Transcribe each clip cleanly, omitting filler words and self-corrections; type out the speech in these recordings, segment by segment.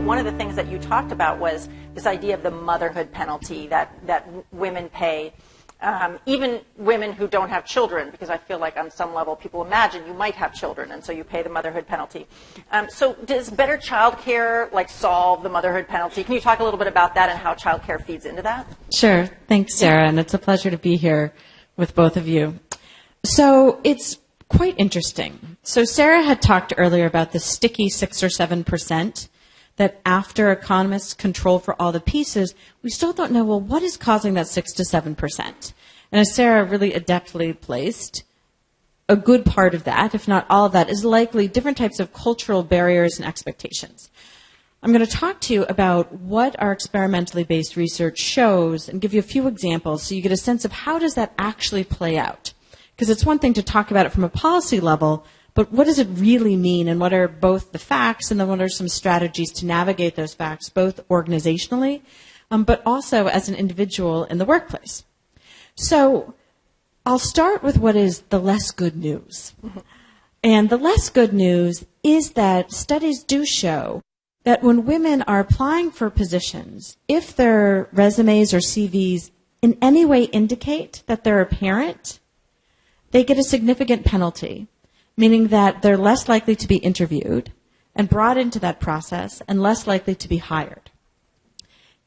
one of the things that you talked about was this idea of the motherhood penalty that women pay. Even women who don't have children, because I feel like on some level people imagine you might have children, and so you pay the motherhood penalty. So does better child care solve the motherhood penalty? Can you talk a little bit about that and how child care feeds into that? Sure. Thanks, Sarah, and it's a pleasure to be here with both of you. So it's quite interesting. So Sarah had talked earlier about the sticky 6 or 7%. That after economists control for all the pieces, we still don't know, well, what is causing that 6 to 7%? And as Sarah really adeptly placed, a good part of that, if not all of that, is likely different types of cultural barriers and expectations. I'm going to talk to you about what our experimentally based research shows and give you a few examples so you get a sense of how does that actually play out. Because it's one thing to talk about it from a policy level, but what does it really mean, and what are both the facts and then what are some strategies to navigate those facts, both organizationally, but also as an individual in the workplace? So I'll start with what is the less good news. And the less good news is that studies do show that when women are applying for positions, if their resumes or CVs in any way indicate that they're a parent, they get a significant penalty, meaning that they're less likely to be interviewed and brought into that process and less likely to be hired.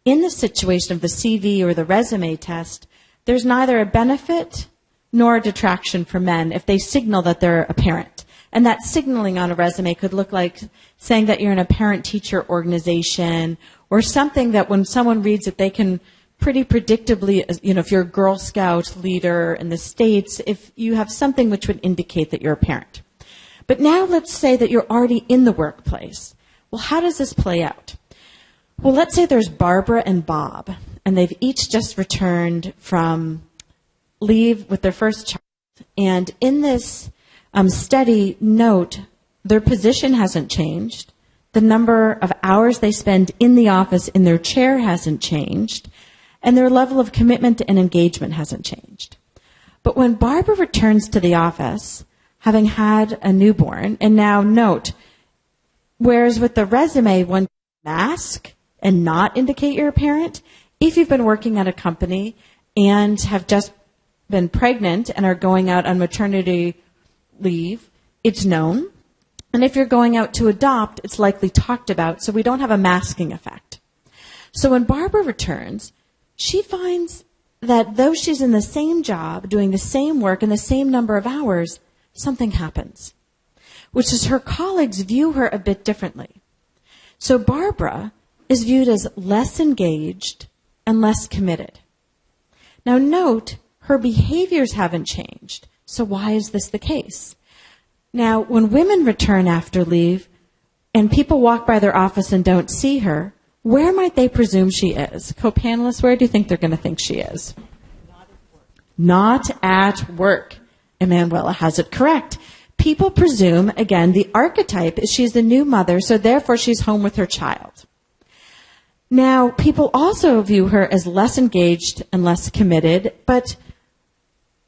In the situation of the CV or the resume test, there's neither a benefit nor a detraction for men if they signal that they're a parent. And that signaling on a resume could look like saying that you're in a parent-teacher organization or something that when someone reads it, they can pretty predictably, if you're a Girl Scout leader in the States, if you have something which would indicate that you're a parent. But now let's say that you're already in the workplace. Well, how does this play out? Well, let's say there's Barbara and Bob, and they've each just returned from leave with their first child. And in this study, note, their position hasn't changed. The number of hours they spend in the office in their chair hasn't changed. And their level of commitment and engagement hasn't changed. But when Barbara returns to the office, having had a newborn, and now note, whereas with the resume, one can mask and not indicate you're a parent, if you've been working at a company and have just been pregnant and are going out on maternity leave, it's known. And if you're going out to adopt, it's likely talked about, so we don't have a masking effect. So when Barbara returns, she finds that though she's in the same job, doing the same work in the same number of hours, something happens, which is her colleagues view her a bit differently. So Barbara is viewed as less engaged and less committed. Now note, her behaviors haven't changed. So why is this the case? Now, when women return after leave and people walk by their office and don't see her, where might they presume she is? Co-panelists, where do you think they're going to think she is? Not at work. Emanuela has it correct. People presume, again, the archetype is she's the new mother, so therefore she's home with her child. Now, people also view her as less engaged and less committed, but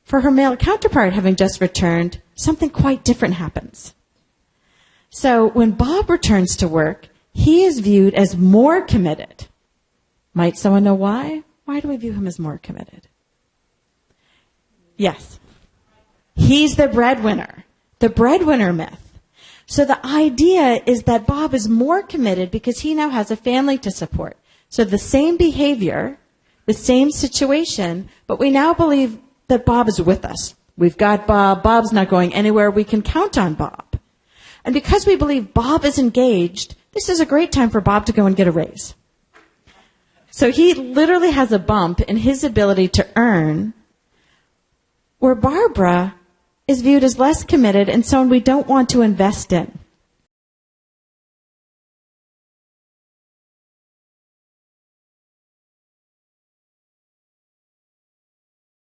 for her male counterpart having just returned, something quite different happens. So when Bob returns to work, he is viewed as more committed. Might someone know why? Why do we view him as more committed? Yes. He's the breadwinner. The breadwinner myth. So the idea is that Bob is more committed because he now has a family to support. So the same behavior, the same situation, but we now believe that Bob is with us. We've got Bob. Bob's not going anywhere. We can count on Bob. And because we believe Bob is engaged, this is a great time for Bob to go and get a raise. So he literally has a bump in his ability to earn, where Barbara is viewed as less committed and someone we don't want to invest in.